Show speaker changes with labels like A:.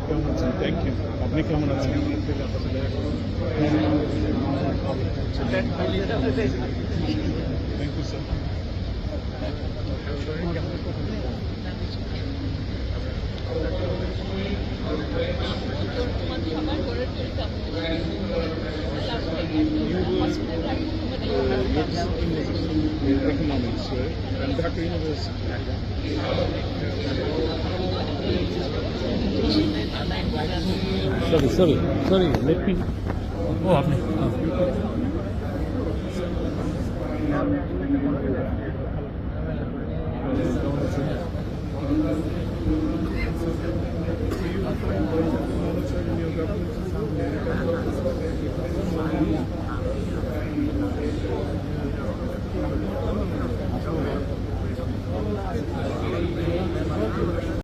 A: কেমন আছেন? Thank you. আপনি কেমন আছেন? Thank you sir. Economics, right? And Dhaka University.
B: Sorry. Let me. Oh, আপনি.
A: Thank you.